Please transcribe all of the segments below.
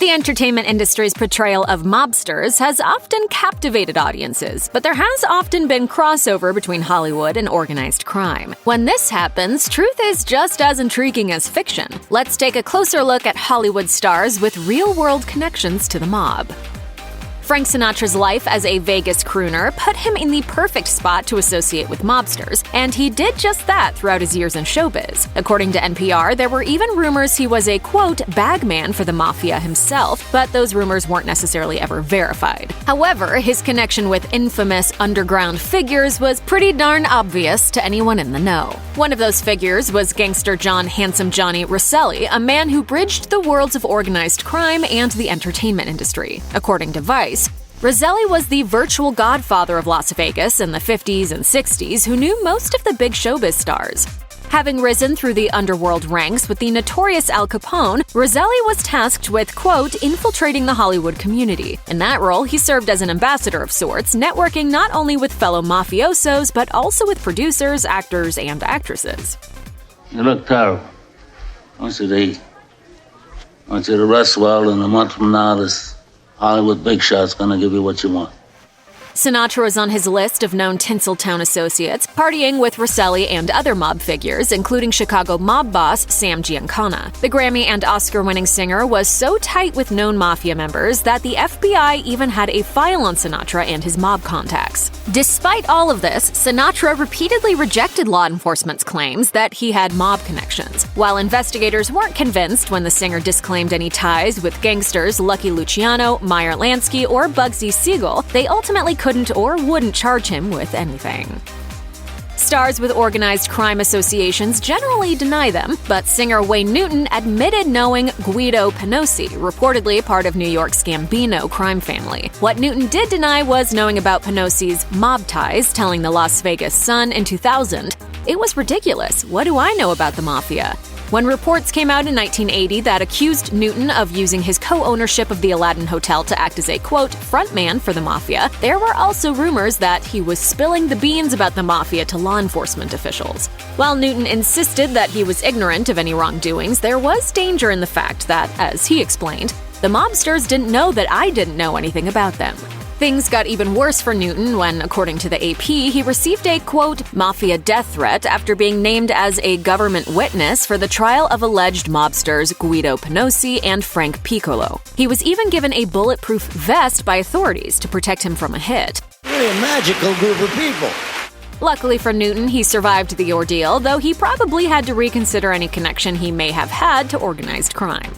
The entertainment industry's portrayal of mobsters has often captivated audiences, but there has often been crossover between Hollywood and organized crime. When this happens, truth is just as intriguing as fiction. Let's take a closer look at Hollywood stars with real-world connections to the mob. Frank Sinatra's life as a Vegas crooner put him in the perfect spot to associate with mobsters, and he did just that throughout his years in showbiz. According to NPR, there were even rumors he was a, quote, bagman for the mafia himself, but those rumors weren't necessarily ever verified. However, his connection with infamous underground figures was pretty darn obvious to anyone in the know. One of those figures was gangster John Handsome Johnny Rosselli, a man who bridged the worlds of organized crime and the entertainment industry. According to Vice, Rosselli was the virtual godfather of Las Vegas in the 50s and 60s who knew most of the big showbiz stars. Having risen through the underworld ranks with the notorious Al Capone, Rosselli was tasked with, quote, infiltrating the Hollywood community. In that role, he served as an ambassador of sorts, networking not only with fellow mafiosos, but also with producers, actors, and actresses. You look terrible. I want you to eat. I want you to rest well, and a month from now, this Hollywood big shot's gonna give you what you want. Sinatra was on his list of known Tinseltown associates, partying with Rosselli and other mob figures, including Chicago mob boss Sam Giancana. The Grammy and Oscar-winning singer was so tight with known mafia members that the FBI even had a file on Sinatra and his mob contacts. Despite all of this, Sinatra repeatedly rejected law enforcement's claims that he had mob connections. While investigators weren't convinced when the singer disclaimed any ties with gangsters Lucky Luciano, Meyer Lansky, or Bugsy Siegel, they ultimately couldn't or wouldn't charge him with anything. Stars with organized crime associations generally deny them, but singer Wayne Newton admitted knowing Guido Penosi, reportedly part of New York's Gambino crime family. What Newton did deny was knowing about Penosi's mob ties, telling the Las Vegas Sun in 2000, "It was ridiculous. What do I know about the mafia?" When reports came out in 1980 that accused Newton of using his co-ownership of the Aladdin Hotel to act as a, quote, frontman for the mafia, there were also rumors that he was spilling the beans about the mafia to law enforcement officials. While Newton insisted that he was ignorant of any wrongdoings, there was danger in the fact that, as he explained, the mobsters didn't know that I didn't know anything about them. Things got even worse for Newton when, according to the AP, he received a, quote, mafia death threat after being named as a government witness for the trial of alleged mobsters Guido Penosi and Frank Piccolo. He was even given a bulletproof vest by authorities to protect him from a hit. Really a magical group of people. Luckily for Newton, he survived the ordeal, though he probably had to reconsider any connection he may have had to organized crime.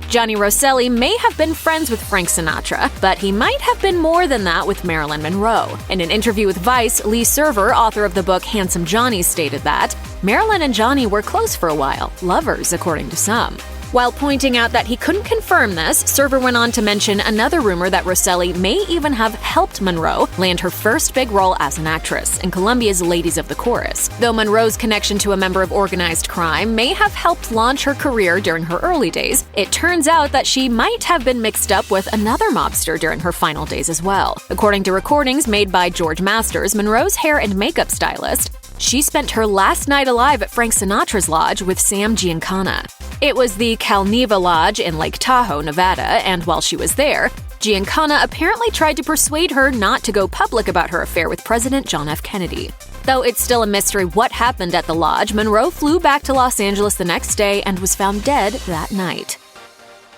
Johnny Rosselli may have been friends with Frank Sinatra, but he might have been more than that with Marilyn Monroe. In an interview with Vice, Lee Server, author of the book Handsome Johnny, stated that Marilyn and Johnny were close for a while, lovers according to some. While pointing out that he couldn't confirm this, Server went on to mention another rumor that Rosselli may even have helped Monroe land her first big role as an actress in Columbia's Ladies of the Chorus. Though Monroe's connection to a member of organized crime may have helped launch her career during her early days, it turns out that she might have been mixed up with another mobster during her final days as well. According to recordings made by George Masters, Monroe's hair and makeup stylist, she spent her last night alive at Frank Sinatra's lodge with Sam Giancana. It was the Calneva Lodge in Lake Tahoe, Nevada, and while she was there, Giancana apparently tried to persuade her not to go public about her affair with President John F. Kennedy. Though it's still a mystery what happened at the lodge, Monroe flew back to Los Angeles the next day and was found dead that night.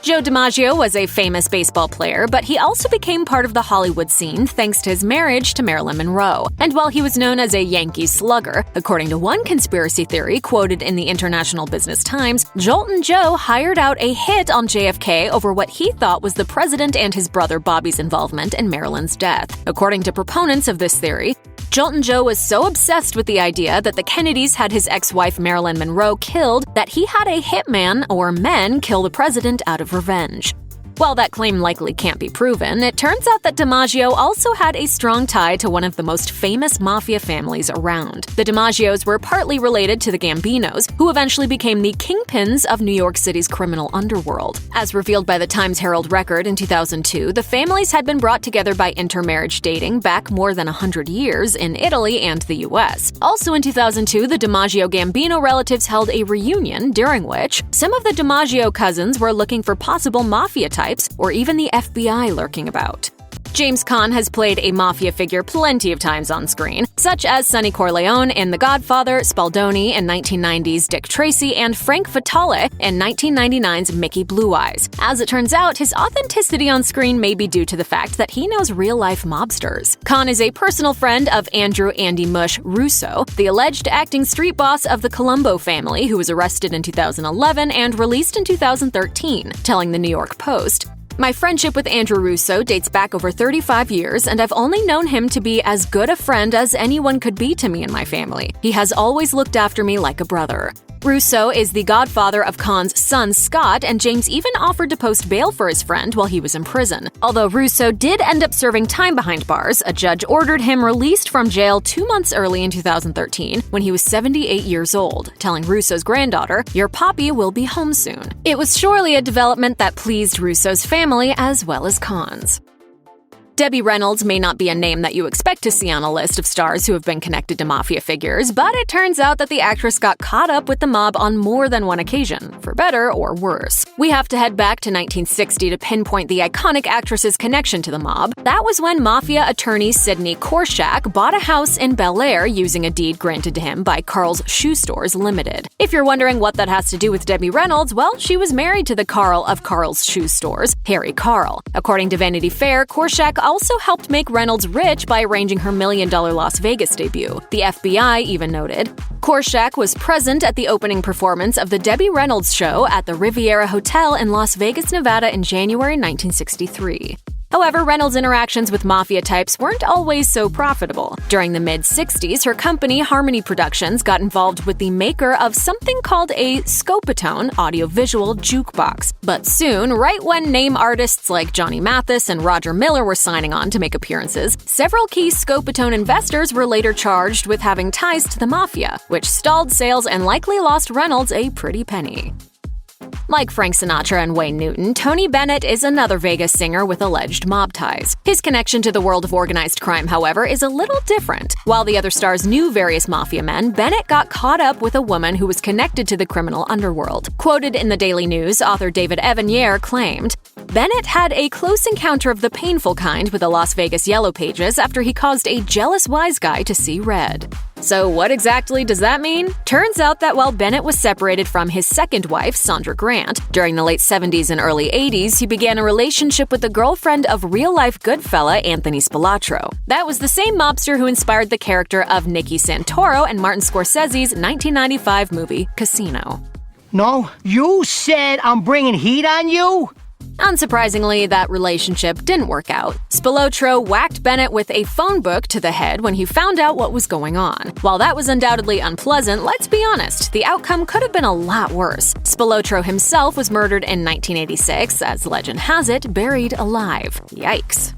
Joe DiMaggio was a famous baseball player, but he also became part of the Hollywood scene thanks to his marriage to Marilyn Monroe. And while he was known as a Yankee slugger, according to one conspiracy theory quoted in the International Business Times, Joltin' Joe hired out a hit on JFK over what he thought was the president and his brother Bobby's involvement in Marilyn's death. According to proponents of this theory, Joltin' Joe was so obsessed with the idea that the Kennedys had his ex-wife Marilyn Monroe killed that he had a hitman or men kill the president out of revenge. While that claim likely can't be proven, it turns out that DiMaggio also had a strong tie to one of the most famous mafia families around. The DiMaggios were partly related to the Gambinos, who eventually became the kingpins of New York City's criminal underworld. As revealed by the Times-Herald Record in 2002, the families had been brought together by intermarriage dating back more than 100 years in Italy and the US. Also in 2002, the DiMaggio Gambino relatives held a reunion during which some of the DiMaggio cousins were looking for possible mafia types or even the FBI lurking about. James Caan has played a mafia figure plenty of times on screen, such as Sonny Corleone in The Godfather, Spaldoni in 1990's Dick Tracy, and Frank Fatale in 1999's Mickey Blue Eyes. As it turns out, his authenticity on screen may be due to the fact that he knows real-life mobsters. Caan is a personal friend of Andrew Andy Mush Russo, the alleged acting street boss of the Colombo family who was arrested in 2011 and released in 2013, telling the New York Post, "My friendship with Andrew Russo dates back over 35 years, and I've only known him to be as good a friend as anyone could be to me and my family. He has always looked after me like a brother." Russo is the godfather of Caan's son, Scott, and James even offered to post bail for his friend while he was in prison. Although Russo did end up serving time behind bars, a judge ordered him released from jail 2 months early in 2013 when he was 78 years old, telling Russo's granddaughter, "Your poppy will be home soon." It was surely a development that pleased Russo's family as well as Caan's. Debbie Reynolds may not be a name that you expect to see on a list of stars who have been connected to mafia figures, but it turns out that the actress got caught up with the mob on more than one occasion, for better or worse. We have to head back to 1960 to pinpoint the iconic actress's connection to the mob. That was when mafia attorney Sidney Korshak bought a house in Bel Air using a deed granted to him by Carl's Shoe Stores Limited. If you're wondering what that has to do with Debbie Reynolds, well, she was married to the Carl of Carl's Shoe Stores, Harry Carl. According to Vanity Fair, Korshak also helped make Reynolds rich by arranging her $1 million Las Vegas debut. The FBI even noted, Korshak was present at the opening performance of the Debbie Reynolds show at the Riviera Hotel in Las Vegas, Nevada in January 1963. However, Reynolds' interactions with mafia types weren't always so profitable. During the mid-60s, her company, Harmony Productions, got involved with the maker of something called a Scopatone audiovisual jukebox. But soon, right when name artists like Johnny Mathis and Roger Miller were signing on to make appearances, several key Scopatone investors were later charged with having ties to the mafia, which stalled sales and likely lost Reynolds a pretty penny. Like Frank Sinatra and Wayne Newton, Tony Bennett is another Vegas singer with alleged mob ties. His connection to the world of organized crime, however, is a little different. While the other stars knew various mafia men, Bennett got caught up with a woman who was connected to the criminal underworld. Quoted in the Daily News, author David Evanier claimed, Bennett had a close encounter of the painful kind with the Las Vegas Yellow Pages after he caused a jealous wise guy to see red. So what exactly does that mean? Turns out that while Bennett was separated from his second wife, Sandra Grant, during the late 70s and early 80s, he began a relationship with the girlfriend of real-life Goodfella Anthony Spilatro. That was the same mobster who inspired the character of Nicki Santoro in Martin Scorsese's 1995 movie Casino. No, you said I'm bringing heat on you? Unsurprisingly, that relationship didn't work out. Spilatro whacked Bennett with a phone book to the head when he found out what was going on. While that was undoubtedly unpleasant, let's be honest, the outcome could have been a lot worse. Spilatro himself was murdered in 1986, as legend has it, buried alive. Yikes.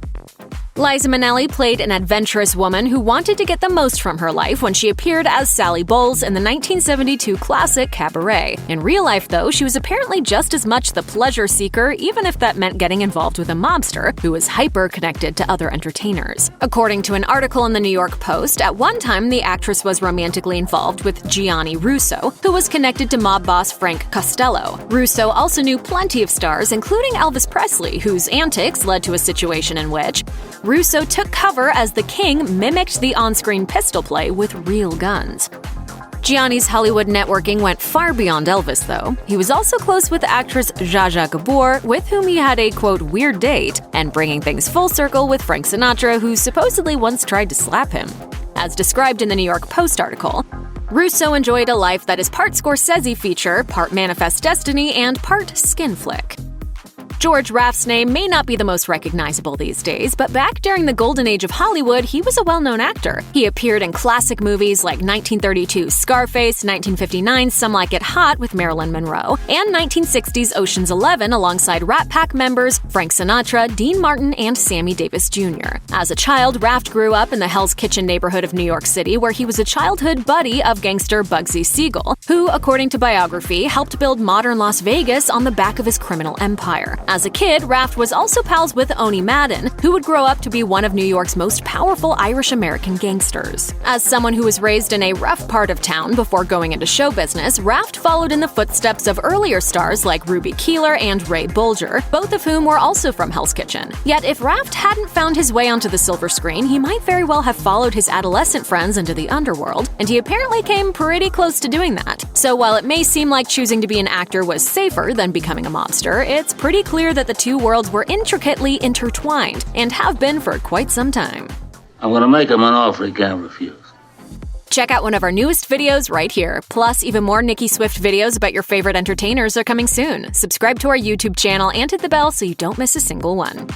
Liza Minnelli played an adventurous woman who wanted to get the most from her life when she appeared as Sally Bowles in the 1972 classic Cabaret. In real life, though, she was apparently just as much the pleasure seeker, even if that meant getting involved with a mobster who was hyper-connected to other entertainers. According to an article in the New York Post, at one time the actress was romantically involved with Gianni Russo, who was connected to mob boss Frank Costello. Russo also knew plenty of stars, including Elvis Presley, whose antics led to a situation in which Russo took cover as the king mimicked the on-screen pistol play with real guns. Gianni's Hollywood networking went far beyond Elvis, though. He was also close with actress Zsa Zsa Gabor, with whom he had a, quote, weird date, and bringing things full circle with Frank Sinatra, who supposedly once tried to slap him. As described in the New York Post article, Russo enjoyed a life that is part Scorsese feature, part Manifest Destiny, and part skin flick. George, Raft's name may not be the most recognizable these days, but back during the golden age of Hollywood, he was a well-known actor. He appeared in classic movies like 1932's Scarface, 1959's Some Like It Hot with Marilyn Monroe, and 1960's Ocean's 11 alongside Rat Pack members Frank Sinatra, Dean Martin, and Sammy Davis Jr. As a child, Raft grew up in the Hell's Kitchen neighborhood of New York City, where he was a childhood buddy of gangster Bugsy Siegel, who, according to biography, helped build modern Las Vegas on the back of his criminal empire. As a kid, Raft was also pals with Oni Madden, who would grow up to be one of New York's most powerful Irish-American gangsters. As someone who was raised in a rough part of town before going into show business, Raft followed in the footsteps of earlier stars like Ruby Keeler and Ray Bolger, both of whom were also from Hell's Kitchen. Yet if Raft hadn't found his way onto the silver screen, he might very well have followed his adolescent friends into the underworld, and he apparently came pretty close to doing that. So while it may seem like choosing to be an actor was safer than becoming a mobster, it's pretty clear that the two worlds were intricately intertwined, and have been for quite some time. I'm gonna make him an offer he can't refuse. Check out one of our newest videos right here. Plus, even more Nicki Swift videos about your favorite entertainers are coming soon. Subscribe to our YouTube channel and hit the bell so you don't miss a single one.